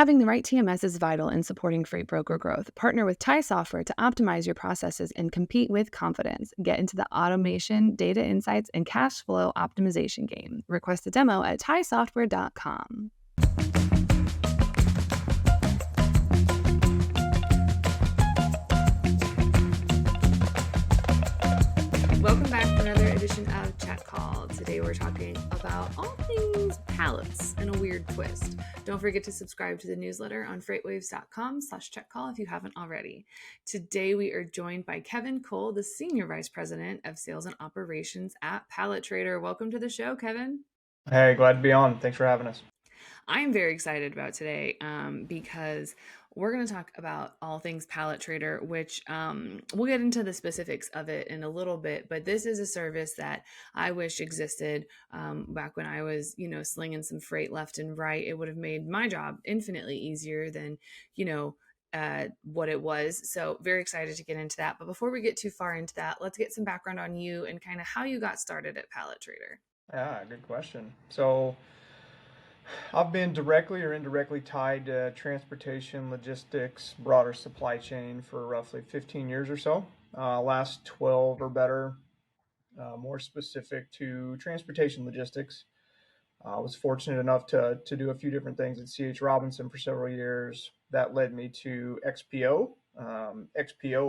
Having the right TMS is vital in supporting freight broker growth. Partner with TIE software to optimize your processes and compete with confidence. Get into the automation, data insights, and cash flow optimization game. Request a demo at tiesoftware.com. Welcome back to another edition of Chat Call. Today we're talking about all things pallets and a weird twist. Don't forget to subscribe to the newsletter on freightwaves.com/chatcall if you haven't already. Today we are joined by Kevin Cole, the Senior Vice President of Sales and Operations at Pallet Trader. Welcome to the show, Kevin. Hey, glad to be on. Thanks for having us. I'm very excited about today because we're going to talk about all things Pallet Trader, which we'll get into the specifics of it in a little bit. But this is a service that I wish existed back when I was, slinging some freight left and right. It would have made my job infinitely easier than, what it was. So very excited to get into that. But before we get too far into that, let's get some background on you and kind of how you got started at Pallet Trader. Yeah, good question. So I've been directly or indirectly tied to transportation, logistics, broader supply chain for roughly 15 years or so. Last 12 or better, more specific to transportation logistics. I was fortunate enough to do a few different things at C.H. Robinson for several years. That led me to XPO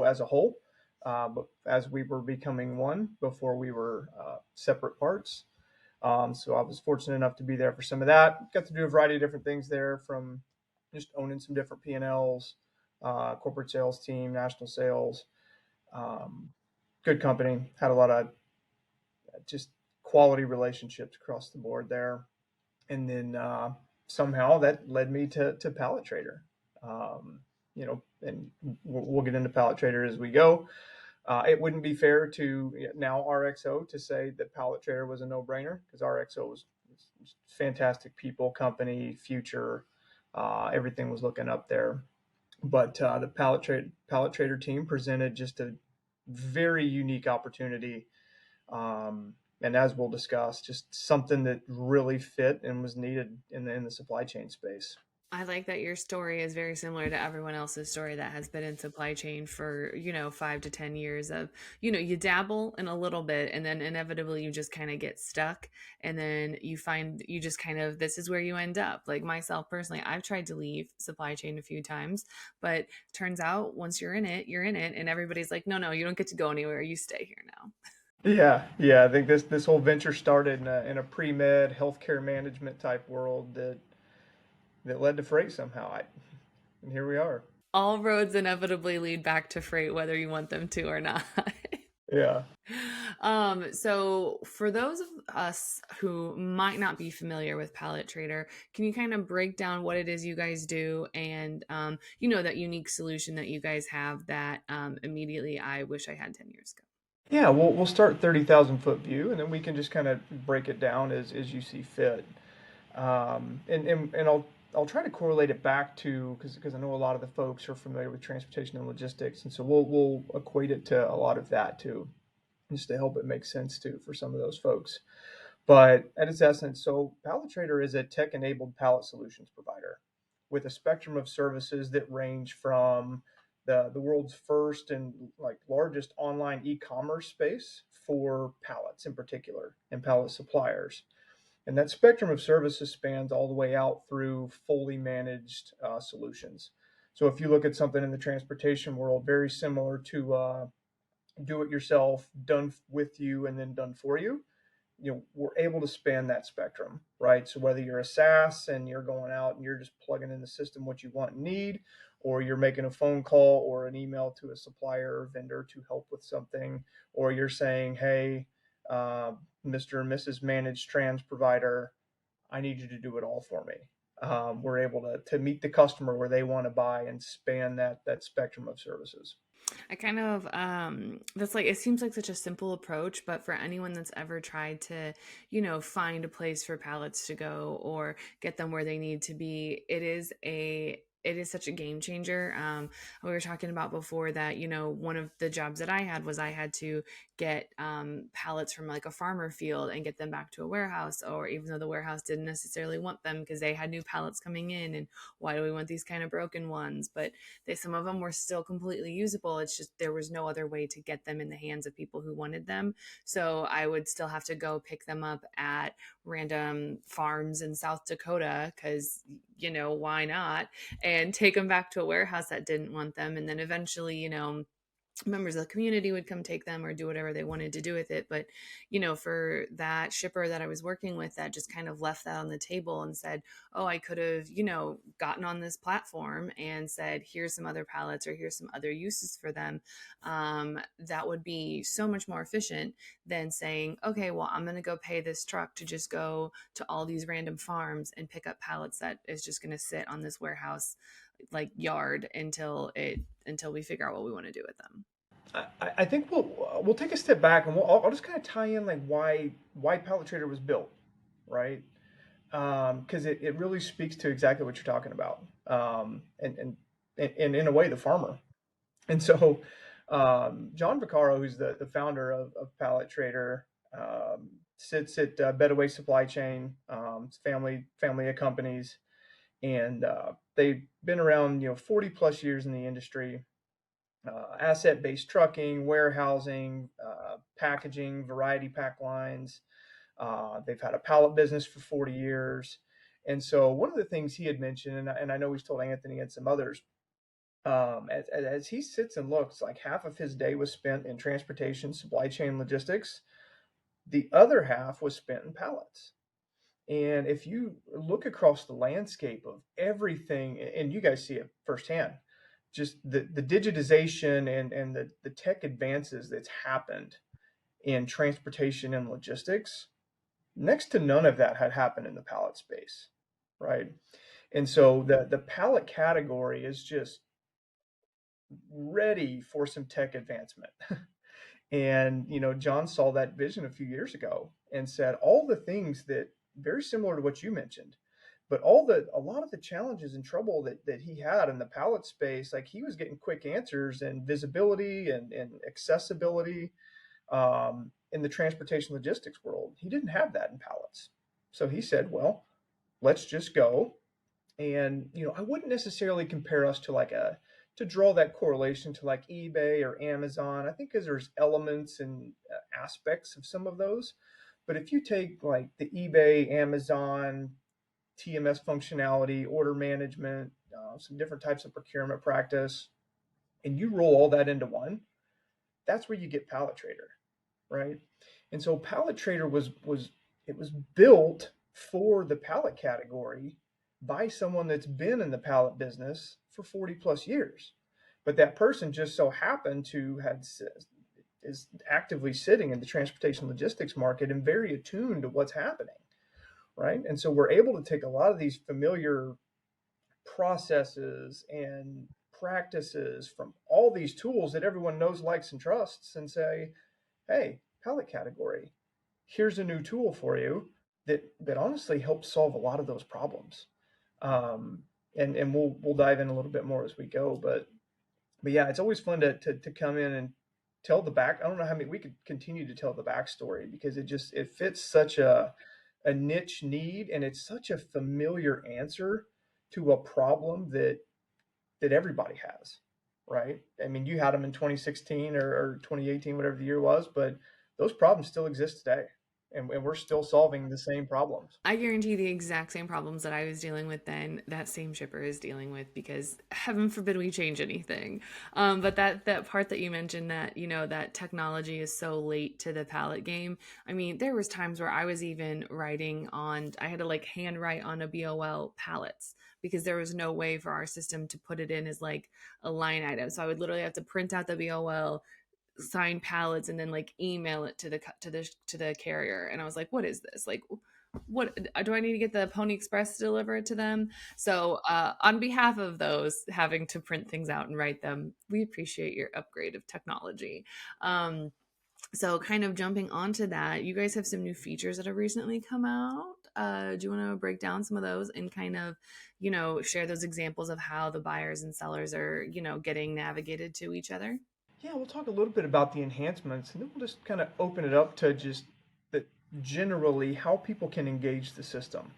as a whole, but as we were becoming one before we were separate parts. So I was fortunate enough to be there for some of that. Got to do a variety of different things there, from just owning some different P&Ls, corporate sales team, national sales. Good company. Had a lot of just quality relationships across the board there. And then somehow that led me to Pallet Trader. And we'll get into Pallet Trader as we go. It wouldn't be fair to now RXO to say that Pallet Trader was a no-brainer, because RXO was fantastic people, company, future, everything was looking up there. But the Pallet Trader team presented just a very unique opportunity. And as we'll discuss, just something that really fit and was needed in the supply chain space. I like that your story is very similar to everyone else's story that has been in supply chain for, 5 to 10 years of, you dabble in a little bit and then inevitably you just kind of get stuck. And then you find you just kind of, this is where you end up. Like myself personally, I've tried to leave supply chain a few times, but turns out once you're in it, you're in it. And everybody's like, no, you don't get to go anywhere. You stay here now. Yeah. I think this whole venture started in a pre-med healthcare management type world that led to freight somehow. And here we are. All roads inevitably lead back to freight, whether you want them to or not. Yeah. So for those of us who might not be familiar with Pallet Trader, can you kind of break down what it is you guys do and, that unique solution that you guys have that immediately I wish I had 10 years ago? Yeah, we'll start 30,000 foot view, and then we can just kind of break it down as you see fit. And I'll try to correlate it back to, because I know a lot of the folks are familiar with transportation and logistics, and so we'll equate it to a lot of that too, just to help it make sense too for some of those folks. But at its essence, so Pallet Trader is a tech-enabled pallet solutions provider with a spectrum of services that range from the world's first and largest online e-commerce space for pallets in particular and pallet suppliers. And that spectrum of services spans all the way out through fully managed solutions. So if you look at something in the transportation world, very similar to do it yourself, done with you, and then done for you, we're able to span that spectrum, right? So whether you're a SaaS and you're going out and you're just plugging in the system what you want and need, or you're making a phone call or an email to a supplier or vendor to help with something, or you're saying, hey, Mr. and Mrs. Managed Trans Provider, I need you to do it all for me. We're able to meet the customer where they want to buy and span that spectrum of services. I kind of, that's like, it seems like such a simple approach, but for anyone that's ever tried to, find a place for pallets to go or get them where they need to be, it is a it is such a game changer. We were talking about before that, one of the jobs that I had was I had to get pallets from like a farmer field and get them back to a warehouse, or even though the warehouse didn't necessarily want them because they had new pallets coming in, and why do we want these kind of broken ones? But some of them were still completely usable. It's just there was no other way to get them in the hands of people who wanted them. So I would still have to go pick them up at random farms in South Dakota because, why not? And take them back to a warehouse that didn't want them. And then eventually, members of the community would come take them or do whatever they wanted to do with it. But for that shipper that I was working with that just kind of left that on the table and said, oh, I could have gotten on this platform and said, here's some other pallets or here's some other uses for them, that would be so much more efficient than saying, okay, well, I'm going to go pay this truck to just go to all these random farms and pick up pallets that is just going to sit on this warehouse like yard until we figure out what we want to do with them. I think we'll take a step back and I'll just kind of tie in like why Pallet Trader was built, right? Because it really speaks to exactly what you're talking about, and in a way the farmer. And so John Vaccaro, who's the founder of Pallet Trader, sits at Better Way Supply Chain, it's family of companies, and they've been around 40 plus years in the industry. Asset-based trucking, warehousing, packaging, variety pack lines. They've had a pallet business for 40 years. And so one of the things he had mentioned, and I know he's told Anthony and some others, as he sits and looks, like half of his day was spent in transportation, supply chain logistics. The other half was spent in pallets. And if you look across the landscape of everything, and you guys see it firsthand, just the digitization and the tech advances that's happened in transportation and logistics, next to none of that had happened in the pallet space, right? And so the pallet category is just ready for some tech advancement. And John saw that vision a few years ago and said all the things that very similar to what you mentioned, but a lot of the challenges and trouble that he had in the pallet space, like he was getting quick answers and visibility and accessibility in the transportation logistics world. He didn't have that in pallets. So he said, well, let's just go. And I wouldn't necessarily compare us to to draw that correlation to like eBay or Amazon. I think because there's elements and aspects of some of those. But if you take like the eBay, Amazon, TMS functionality, order management, some different types of procurement practice, and you roll all that into one, that's where you get Pallet Trader, right? And so Pallet Trader was built for the pallet category by someone that's been in the pallet business for 40 plus years. But that person just so happened to is actively sitting in the transportation logistics market and very attuned to what's happening, right? And so we're able to take a lot of these familiar processes and practices from all these tools that everyone knows, likes, and trusts and say, hey, pallet category, here's a new tool for you that honestly helps solve a lot of those problems. And we'll dive in a little bit more as we go, but yeah, it's always fun to come in and tell the back. I don't know how many we could continue to tell the backstory because it fits such a niche need, and it's such a familiar answer to a problem that everybody has, right? I mean, you had them in 2016 or 2018, whatever the year was, but those problems still exist today, and we're still solving the same problems. I guarantee the exact same problems that I was dealing with then, that same shipper is dealing with because heaven forbid we change anything. But that part that you mentioned that, that technology is so late to the pallet game. I mean, there was times where I was even I had to like hand write on a BOL pallets because there was no way for our system to put it in as like a line item. So I would literally have to print out the BOL, sign pallets, and then like email it to the carrier. And I was like, what is this? Like, what do I need to get the Pony Express to deliver it to them? So on behalf of those having to print things out and write them, we appreciate your upgrade of technology. So kind of jumping onto that, you guys have some new features that have recently come out. Do you want to break down some of those and kind of, share those examples of how the buyers and sellers are, getting navigated to each other? Yeah, we'll talk a little bit about the enhancements, and then we'll just kind of open it up to just the generally how people can engage the system,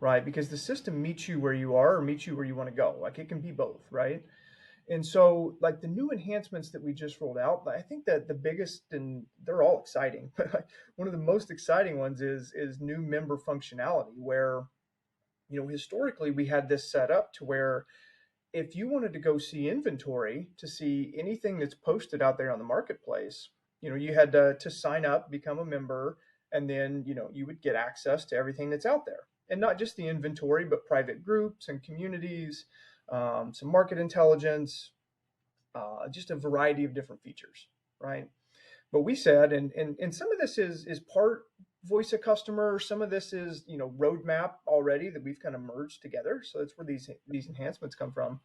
right? Because the system meets you where you are or meets you where you want to go. Like it can be both, right? And so, like the new enhancements that we just rolled out, I think that the biggest, and they're all exciting, but one of the most exciting ones is new member functionality, where historically we had this set up to where if you wanted to go see inventory to see anything that's posted out there on the marketplace, you had to sign up, become a member, and then you would get access to everything that's out there, and not just the inventory, but private groups and communities, some market intelligence, just a variety of different features, right? But we said, and some of this is part voice of customer, some of this is roadmap already that we've kind of merged together. So that's where these enhancements come from.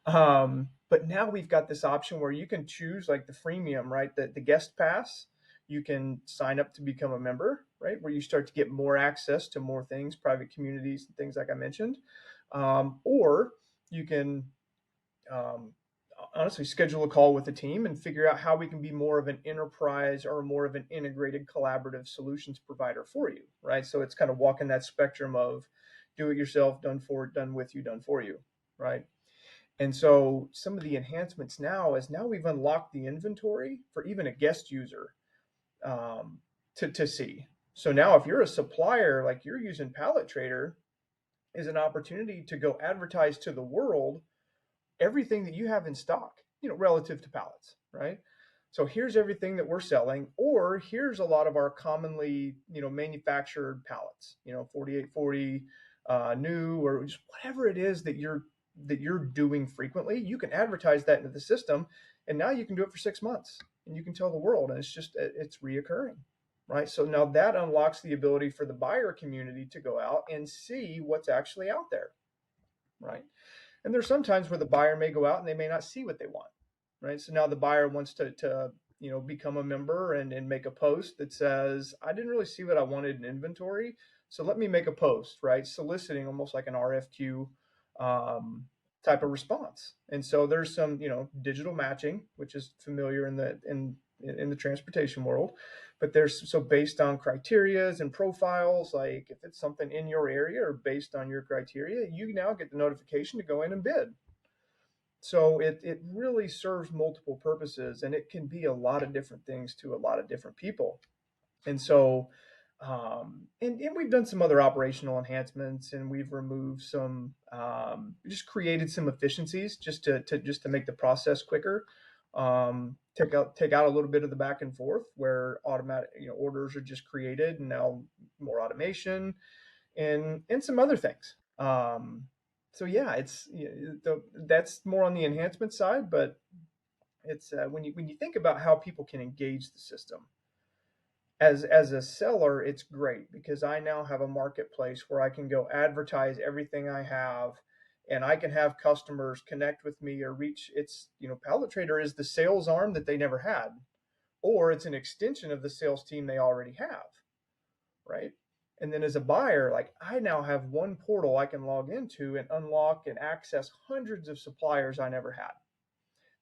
But now we've got this option where you can choose like the freemium, right? The guest pass. You can sign up to become a member, right? Where you start to get more access to more things, private communities, and things like I mentioned. Or you can um, honestly schedule a call with the team and figure out how we can be more of an enterprise or more of an integrated collaborative solutions provider for you, right? So it's kind of walking that spectrum of do it yourself, done for, done with you, done for you, right? And so some of the enhancements now is now we've unlocked the inventory for even a guest user um, to see. So now if you're a supplier, like you're using Pallet Trader, is an opportunity to go advertise to the world everything that you have in stock, relative to pallets, right? So here's everything that we're selling, or here's a lot of our commonly, manufactured pallets, 4840 new, or just whatever it is that you're doing frequently. You can advertise that into the system, and now you can do it for 6 months, and you can tell the world, and it's reoccurring, right? So now that unlocks the ability for the buyer community to go out and see what's actually out there, right? And there's some times where the buyer may go out and they may not see what they want, right? So now the buyer wants to become a member and make a post that says, I didn't really see what I wanted in inventory. So let me make a post, right? Soliciting almost like an RFQ um, type of response. And so there's some, digital matching, which is familiar in the transportation world, but there's so based on criterias and profiles, like if it's something in your area or based on your criteria, you now get the notification to go in and bid. So it really serves multiple purposes, and it can be a lot of different things to a lot of different people. And so and we've done some other operational enhancements, and we've removed some just created some efficiencies just to make the process quicker. Take out a little bit of the back and forth where automatic orders are just created, and now more automation and some other things. So yeah, that's more on the enhancement side, but it's when you think about how people can engage the system as a seller, it's great because I now have a marketplace where I can go advertise everything I have, and I can have customers connect with me or reach. It's Pallet Trader is the sales arm that they never had, or it's an extension of the sales team they already have, right? And then as a buyer, like I now have one portal I can log into and unlock and access hundreds of suppliers I never had.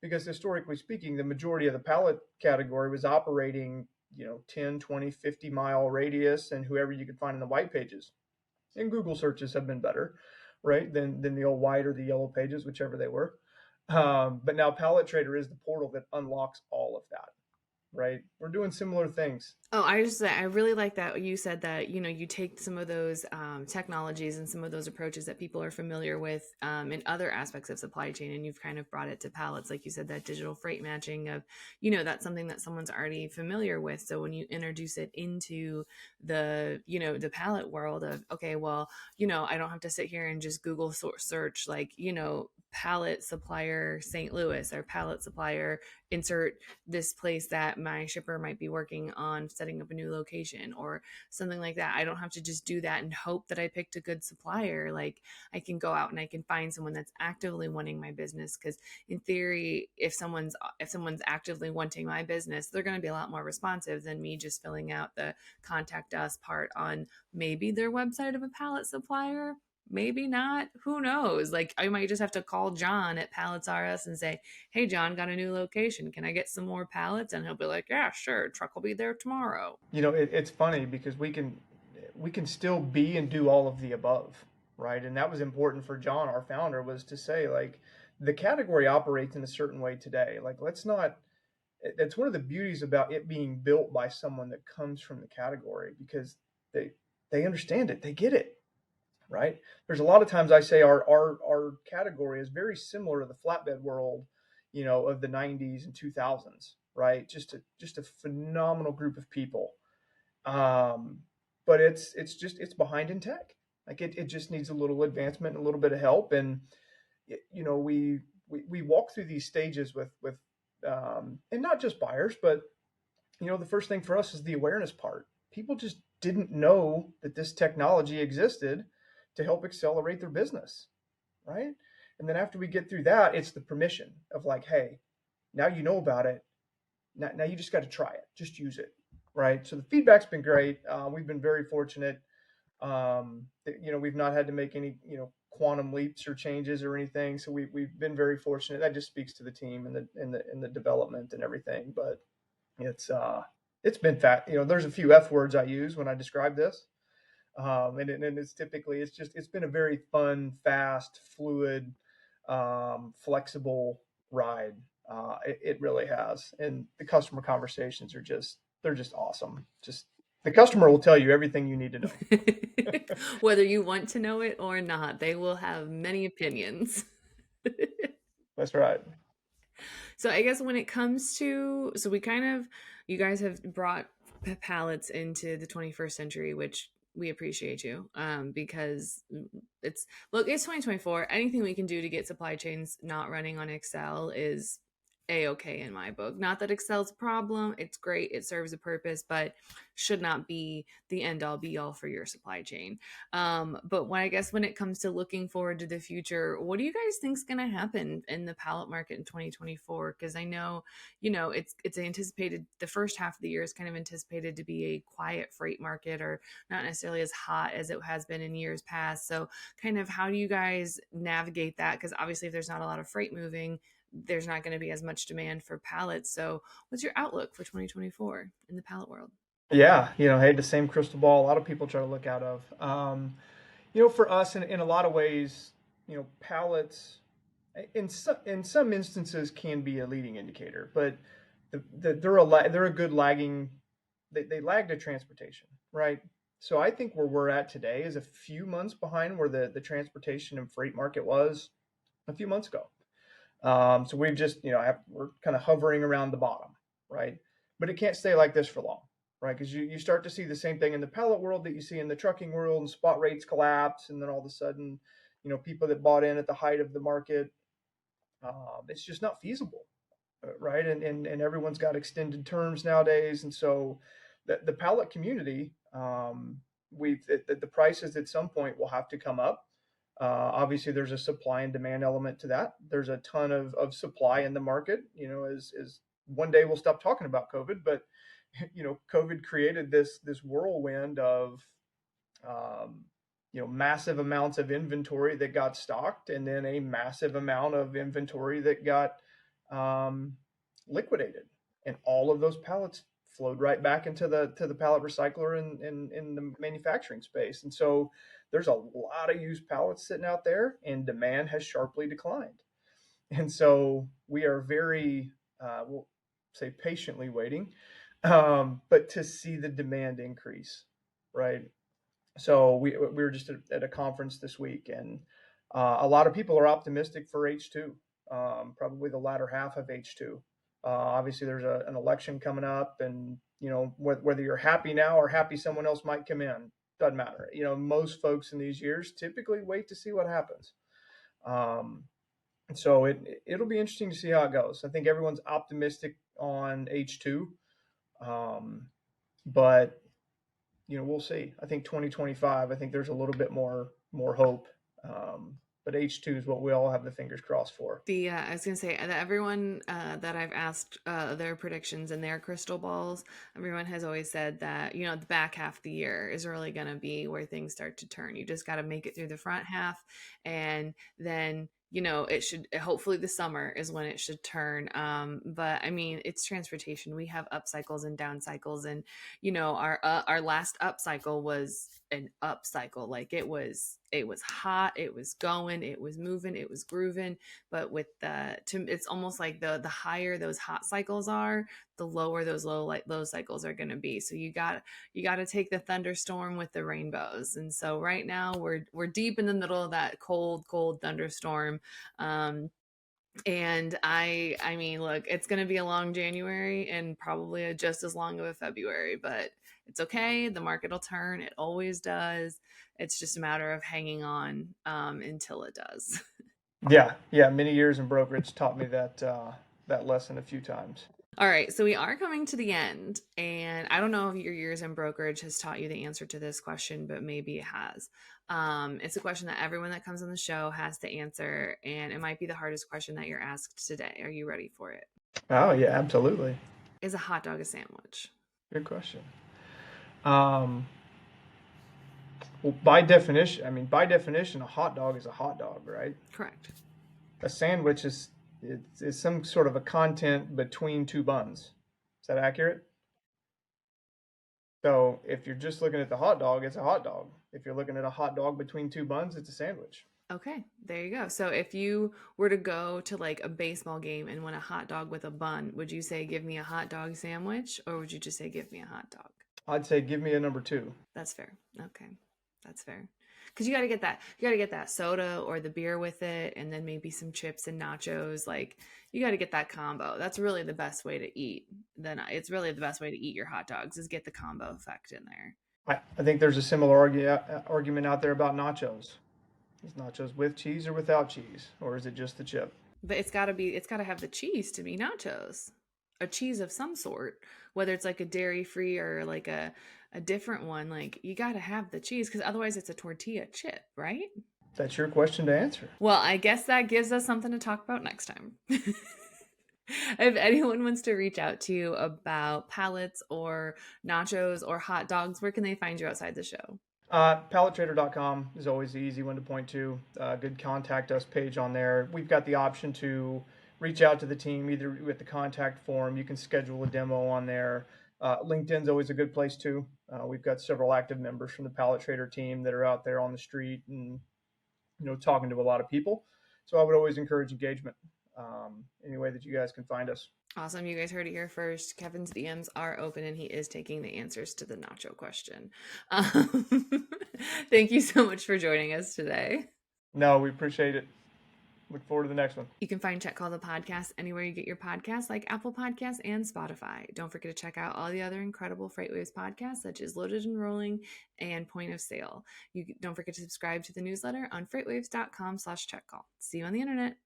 Because historically speaking, the majority of the pallet category was operating 10, 20, 50-mile radius and whoever you could find in the white pages. And Google searches have been better, right, than the old white or the yellow pages, whichever they were. But now Pallet Trader is the portal that unlocks all of that, right? We're doing similar things. Oh, I really like that you said that, you take some of those technologies and some of those approaches that people are familiar with in other aspects of supply chain, and you've kind of brought it to pallets. Like you said, that digital freight matching of, that's something that someone's already familiar with. So when you introduce it into the pallet world of, okay, well, I don't have to sit here and just Google search like, pallet supplier St. Louis or pallet supplier insert this place that my shipper might be working on setting up a new location or something like that. I don't have to just do that and hope that I picked a good supplier. Like I can go out and I can find someone that's actively wanting my business, because in theory, if someone's actively wanting my business, they're going to be a lot more responsive than me just filling out the contact us part on maybe their website of a pallet supplier, maybe not, who knows. Like I might just have to call John at Pallets RS and say, hey John, got a new location, can I get some more pallets? And he'll be like, yeah sure, truck will be there tomorrow. It's funny because we can still be and do all of the above, right? And that was important for John, our founder, was to say like the category operates in a certain way today. Like let's not. It's one of the beauties about it being built by someone that comes from the category, because they understand it, they get it, right? There's a lot of times I say our category is very similar to the flatbed world, of the 90s and 2000s, right? Just a phenomenal group of people. Um, but it's behind in tech. Like it just needs a little advancement and a little bit of help. And we walk through these stages with and not just buyers, but the first thing for us is the awareness part. People just didn't know that this technology existed to help accelerate their business, right? And then after we get through that, it's the permission of like, hey, now you know about it. Now you just got to try it. Just use it, right? So the feedback's been great. We've been very fortunate. We've not had to make any, quantum leaps or changes or anything. So we've been very fortunate. That just speaks to the team and the development and everything. But it's it's been fat. There's a few F words I use when I describe this. And it's typically it's been a very fun, fast, fluid, flexible ride. It really has, and the customer conversations they're just awesome. Just the customer will tell you everything you need to know. Whether you want to know it or not, they will have many opinions. That's right. So I guess when it comes to, so we kind of, you guys have brought pallets into the 21st century, which we appreciate you, because it's, look, it's 2024. Anything we can do to get supply chains not running on Excel is a-okay in my book. Not that Excel's a problem. It's great. It serves a purpose, but should not be the end all be all for your supply chain. But when I guess when it comes to looking forward to the future, what do you guys think is going to happen in the pallet market in 2024? Because I know, it's anticipated, the first half of the year is kind of anticipated to be a quiet freight market, or not necessarily as hot as it has been in years past. So kind of how do you guys navigate that? Because obviously if there's not a lot of freight moving, there's not going to be as much demand for pallets. So what's your outlook for 2024 in the pallet world? Yeah, hey, the same crystal ball a lot of people try to look out of. For us, in a lot of ways, pallets, in some instances, can be a leading indicator, but they're a good lagging. They lag to transportation, right? So I think where we're at today is a few months behind where the transportation and freight market was a few months ago. So we've just, we're kind of hovering around the bottom, right? But it can't stay like this for long, right? Because you start to see the same thing in the pallet world that you see in the trucking world, and spot rates collapse. And then all of a sudden, people that bought in at the height of the market, it's just not feasible, right? And everyone's got extended terms nowadays. And so the pallet community, the prices at some point will have to come up. Obviously, there's a supply and demand element to that. There's a ton of supply in the market. As one day we'll stop talking about COVID, but COVID created this whirlwind of massive amounts of inventory that got stocked, and then a massive amount of inventory that got liquidated, and all of those pallets flowed right back into the pallet recycler in the manufacturing space. And so there's a lot of used pallets sitting out there, and demand has sharply declined. And so we are very, we'll say, patiently waiting, but to see the demand increase, right? So we were just at a conference this week, and a lot of people are optimistic for H2, probably the latter half of H2. Obviously, there's an election coming up, and whether you're happy now or happy someone else might come in, doesn't matter. Most folks in these years typically wait to see what happens. So it'll be interesting to see how it goes. I think everyone's optimistic on H2, um, but we'll see. I think 2025. I think there's a little bit more hope, but H2 is what we all have the fingers crossed for. I was gonna say that everyone that I've asked their predictions and their crystal balls, everyone has always said that the back half of the year is really gonna be where things start to turn. You just got to make it through the front half, and then it should hopefully the summer is when it should turn. But I mean, it's transportation. We have up cycles and down cycles, and our last up cycle was an up cycle. Like it was hot, it was going, it was moving, it was grooving. But it's almost like the higher those hot cycles are, the lower those low cycles are going to be. So you got to take the thunderstorm with the rainbows. And so right now we're deep in the middle of that cold thunderstorm. And I mean, look, it's going to be a long January and probably just as long of a February, but it's okay. The market will turn. It always does. It's just a matter of hanging on until it does. Yeah. Many years in brokerage taught me that lesson a few times. All right, so we are coming to the end, and I don't know if your years in brokerage has taught you the answer to this question, but maybe it has. It's a question that everyone that comes on the show has to answer, and it might be the hardest question that you're asked today. Are you ready for it? Oh yeah, absolutely. Is a hot dog a sandwich? Good question. Um, well, by definition, a hot dog is a hot dog, right? Correct. A sandwich is some sort of a content between two buns. Is that accurate? So if you're just looking at the hot dog, it's a hot dog. If you're looking at a hot dog between two buns, it's a sandwich. Okay, there you go. So if you were to go to like a baseball game and want a hot dog with a bun, would you say give me a hot dog sandwich, or would you just say give me a hot dog? I'd say give me a number two. That's fair. Okay. That's fair. Because you got to get that soda or the beer with it, and then maybe some chips and nachos. Like you got to get that combo. That's really the best way to eat. Then it's really the best way to eat your hot dogs is get the combo effect in there. I think there's a similar argument out there about nachos. Is nachos with cheese or without cheese, or is it just the chip? But it's got to have the cheese to be nachos. A cheese of some sort, whether it's like a dairy free or like a different one. Like you got to have the cheese because otherwise it's a tortilla chip, right? That's your question to answer. Well, I guess that gives us something to talk about next time. If anyone wants to reach out to you about pallets or nachos or hot dogs, where can they find you outside the show? Pallettrader.com is always the easy one to point to. Good contact us page on there. We've got the option to reach out to the team either with the contact form. You can schedule a demo on there. LinkedIn's always a good place too. We've got several active members from the Pallet Trader team that are out there on the street and talking to a lot of people. So I would always encourage engagement any way that you guys can find us. Awesome. You guys heard it here first. Kevin's DMs are open and he is taking the answers to the nacho question. Um, Thank you so much for joining us today. No, we appreciate it. Look forward to the next one. You can find Check Call the Podcast anywhere you get your podcasts, like Apple Podcasts and Spotify. Don't forget to check out all the other incredible FreightWaves podcasts, such as Loaded and Rolling and Point of Sale. Don't forget to subscribe to the newsletter on freightwaves.com/checkcall. See you on the internet.